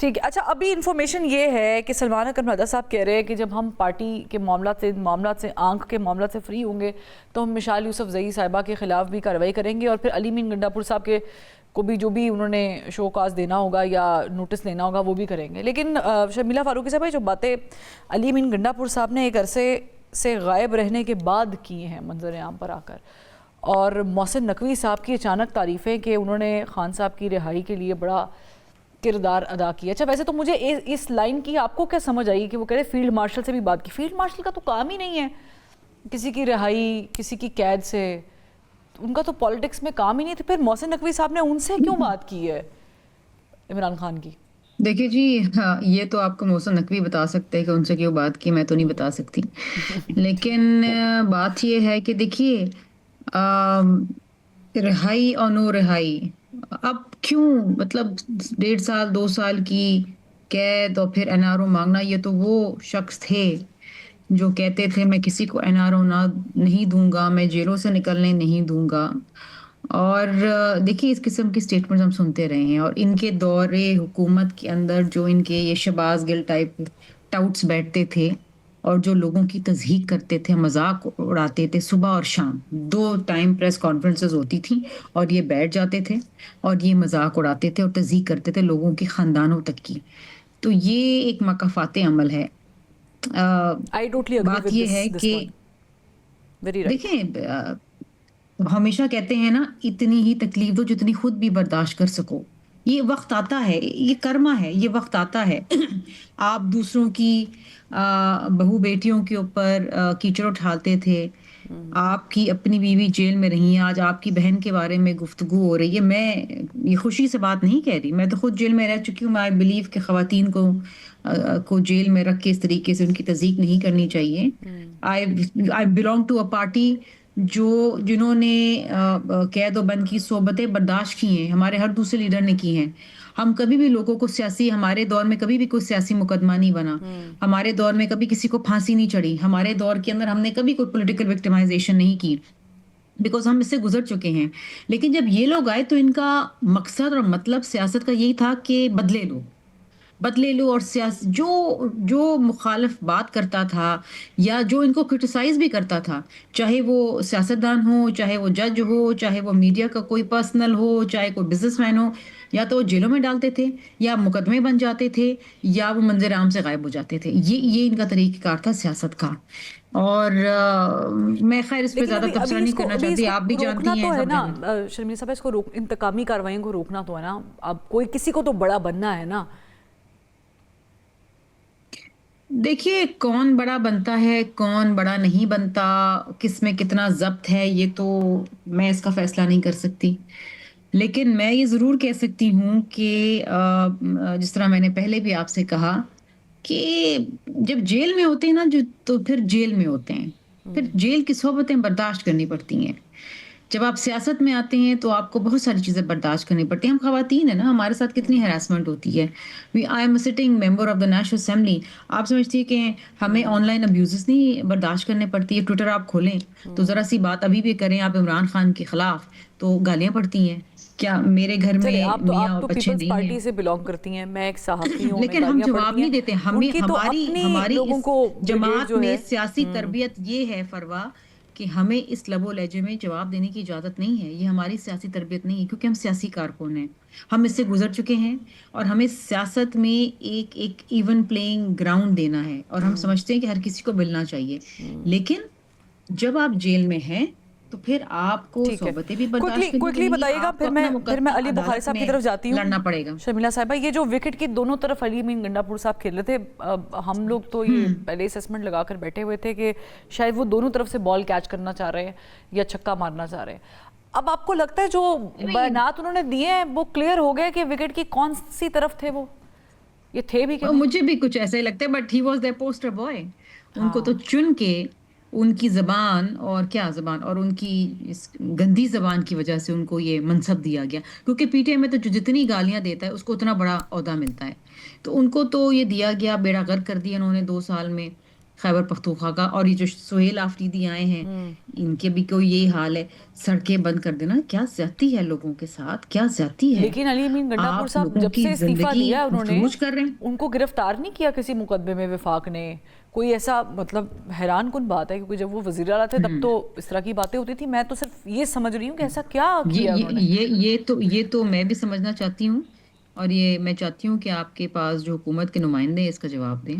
ٹھیک ہے. اچھا ابھی انفارمیشن یہ ہے کہ سلمان اکرم مرزا صاحب کہہ رہے ہیں کہ جب ہم پارٹی کے معاملات سے آنکھ کے معاملات سے فری ہوں گے تو ہم مشال یوسف زئی صاحبہ کے خلاف بھی کارروائی کریں گے اور پھر علی امین گنڈا پور صاحب کے کو بھی جو بھی انہوں نے شو کاز دینا ہوگا یا نوٹس لینا ہوگا وہ بھی کریں گے. لیکن شرمیلا فاروقی صاحب جو باتیں علی امین گنڈا پور صاحب نے ایک عرصے سے غائب رہنے کے بعد کی ہیں منظر عام پر آ کر، اور محسن نقوی صاحب کی اچانک تعریفیں کہ انہوں نے خان صاحب کی رہائی کے لیے بڑا کردار ادا کیا. اچھا ویسے تو مجھے اس لائن کی آپ کو کیا سمجھ آئی کہ وہ کہہ رہے فیلڈ مارشل سے بھی بات کی؟ فیلڈ مارشل کا تو کام ہی نہیں ہے کسی کی رہائی، کسی کی قید سے، ان کا تو پالیٹکس میں کام ہی نہیں تھا. پھر محسن نقوی صاحب نے ان سے کیوں بات کی ہے عمران خان کی؟ دیکھیے جی، ہاں یہ تو آپ کو محسن نقوی بتا سکتے ہیں کہ ان سے کیوں بات کی، میں تو نہیں بتا سکتی. لیکن بات یہ ہے کہ دیکھیے رہائی اور نو رہائی، اب کیوں مطلب 1.5 سال 2 سال کی قید اور پھر این آر او مانگنا، یہ تو وہ شخص تھے جو کہتے تھے میں کسی کو این آر او نہیں دوں گا، میں جیلوں سے نکلنے نہیں دوں گا. اور دیکھیے اس قسم کی سٹیٹمنٹس ہم سنتے رہے ہیں، اور ان کے دور حکومت کے اندر جو ان کے یہ شہباز گل ٹائپ ٹاؤٹس بیٹھتے تھے اور جو لوگوں کی تضحیق کرتے تھے، مذاق اڑاتے تھے، صبح اور شام 2 ٹائم پریس کانفرنسز ہوتی تھیں اور یہ بیٹھ جاتے تھے اور یہ مذاق اڑاتے تھے اور تضحیق کرتے تھے لوگوں کے خاندانوں تک کی. تو یہ ایک مکافات عمل ہے. I totally agree بات with یہ ہے this کہ one. Very right. دیکھیں ہمیشہ کہتے ہیں نا اتنی ہی تکلیف دو جتنی خود بھی برداشت کر سکو. یہ وقت آتا ہے، یہ کرما ہے، یہ وقت آتا ہے. آپ دوسروں کی بہو بیٹیوں کے اوپر کیچڑ اٹھاتے تھے، آپ کی اپنی بیوی جیل میں رہی ہیں، آج آپ کی بہن کے بارے میں گفتگو ہو رہی ہے. میں یہ خوشی سے بات نہیں کہہ رہی، میں تو خود جیل میں رہ چکی ہوں. آئی بلیو کہ خواتین کو جیل میں رکھ کے اس طریقے سے ان کی تضحیق نہیں کرنی چاہیے. I belong to a party جنہوں نے قید و بند کی صحبتیں برداشت کی ہیں، ہمارے ہر دوسرے لیڈر نے کی ہیں. ہم کبھی بھی لوگوں کو ہمارے دور میں کبھی بھی کوئی سیاسی مقدمہ نہیں بنا، ہمارے دور میں کبھی کسی کو پھانسی نہیں چڑھی، ہمارے دور کے اندر ہم نے کبھی کوئی پولیٹیکل وکٹمائزیشن نہیں کی، بیکاز ہم اس سے گزر چکے ہیں. لیکن جب یہ لوگ آئے تو ان کا مقصد اور مطلب سیاست کا یہی تھا کہ بدلے لو اور جو مخالف بات کرتا تھا یا جو ان کو کرٹیسائز بھی کرتا تھا، چاہے وہ سیاستدان ہو، چاہے وہ جج ہو، چاہے وہ میڈیا کا کوئی پرسنل ہو، چاہے کوئی بزنس مین ہو، یا تو وہ جیلوں میں ڈالتے تھے یا مقدمے بن جاتے تھے یا وہ منظر عام سے غائب ہو جاتے تھے. یہ ان کا طریقہ کار تھا سیاست کا. اور میں خیر اس پہ لیکن زیادہ تبصرہ نہیں کرنا چاہتی، آپ بھی روکنا جانتی ہیں، تو ہے سب نا جانتے ہیں. شرمیلا صاحب، اس کو انتقامی کارروائیوں کو روکنا تو ہے نا. اب کوئی کسی کو تو بڑا بننا ہے نا. دیکھیے کون بڑا بنتا ہے کون بڑا نہیں بنتا، کس میں کتنا ضبط ہے، یہ تو میں اس کا فیصلہ نہیں کر سکتی. لیکن میں یہ ضرور کہہ سکتی ہوں کہ جس طرح میں نے پہلے بھی آپ سے کہا کہ جب جیل میں ہوتے ہیں نا تو پھر جیل میں ہوتے ہیں، پھر جیل کی صحبتیں برداشت کرنی پڑتی ہیں. جب آپ سیاست میں آتے ہیں تو آپ کو بہت ساری چیزیں برداشت کرنی پڑتی ہیں. ہم خواتین ہیں نا، ہمارے ساتھ کتنی ہراسمنٹ ہوتی ہے. I am sitting member of the national assembly. آپ سمجھتی ہے کہ ہمیں آن لائن ابیوزز نہیں برداشت کرنے پڑتی ہے؟ ٹویٹر آپ کھولیں تو ذرا سی بات ابھی بھی کریں آپ عمران خان کے خلاف تو گالیاں پڑتی ہیں. کیا میرے گھر چلے میں میاں آپ اور تو بچے پیپلز نہیں ہیں؟ پارٹی سے بلانگ کرتی ہیں، میں ایک صحافی ہوں، ہمیں لیکن ہم گالیاں جواب پڑتی ہیں. نہیں دیتے. ان کی تو اپنی ہماری لوگوں اس کو بریگیڈ جماعت جو میں ہے. سیاسی تربیت یہ ہے فروا کہ ہمیں اس لب و لہجے میں جواب دینے کی اجازت نہیں ہے. یہ ہماری سیاسی تربیت نہیں ہے کیونکہ ہم سیاسی کارکن ہیں، ہم اس سے گزر چکے ہیں اور ہمیں سیاست میں ایک ایون پلینگ گراؤنڈ دینا ہے اور ہم سمجھتے ہیں کہ ہر کسی کو ملنا چاہیے. لیکن جب آپ جیل میں ہیں تو پھر آپ کو ٹھیک ہے، صحبتیں بھی برداشت کرنی کوئکلی پڑیں گی، بتائیے گا، آپ کو پھر اپنا میں مقدمہ علی بخاری عدالت صاحب کی میں طرف جاتی ہوں. لڑنا پڑے گا. شرمیلا صاحبہ، یہ جو وکٹ کی دونوں طرف علی امین گنڈا پور صاحب کھیل رہے تھے، ہم لوگ تو یہ پہلے اسسمنٹ لگا کر بیٹھے ہوئے تھے کہ شاید وہ دونوں طرف سے بال کیچ کرنا چاہ رہے ہیں یا چھکا مارنا چاہ رہے ہیں. اب آپ کو لگتا ہے جو بیانات انہوں نے دیے ہیں وہ کلیئر ہو گئے کہ وکٹ کی کون سی طرف تھے؟ وہ یہ تھے بھی کہ نہیں؟ مجھے بھی کچھ ایسا ہی لگتا ہے، but he was there poster boy. ان کو ہاں تو چن کے ان کی زبان اور کیا زبان اور ان کی اس گندی زبان کی وجہ سے ان کو یہ منصب دیا گیا، کیونکہ پی ٹی آئی میں تو جتنی گالیاں دیتا ہے اس کو اتنا بڑا عہدہ ملتا ہے. تو ان کو تو یہ دیا گیا، بیڑا غرق کر دیا انہوں نے 2 سال میں. خیبر پختونخوا کا، اور یہ جو سہیل آفریدی آئے ہیں ان کے بھی کوئی یہی حال ہے، سڑکیں بند کر دینا. کیا زیادتی ہے لوگوں کے ساتھ، کیا زیادتی ہے. لیکن علی امین گنڈا پور آپ صاحب لوگوں جب کی سے استعفیٰ زندگی دیا انہوں نے، مفلوج کر رہے ہیں. ان کو گرفتار نہیں کیا کسی مقدمے میں وفاق نے؟ کوئی ایسا مطلب حیران کن بات ہے، کیونکہ جب وہ وزیر اعلیٰ تھے تب تو اس طرح کی باتیں ہوتی تھی. میں تو صرف یہ سمجھ رہی ہوں کہ ایسا کیا کیا انہوں نے. یہ تو میں بھی سمجھنا چاہتی ہوں، اور یہ میں چاہتی ہوں کہ آپ کے پاس جو حکومت کے نمائندے ہیں اس کا جواب دیں.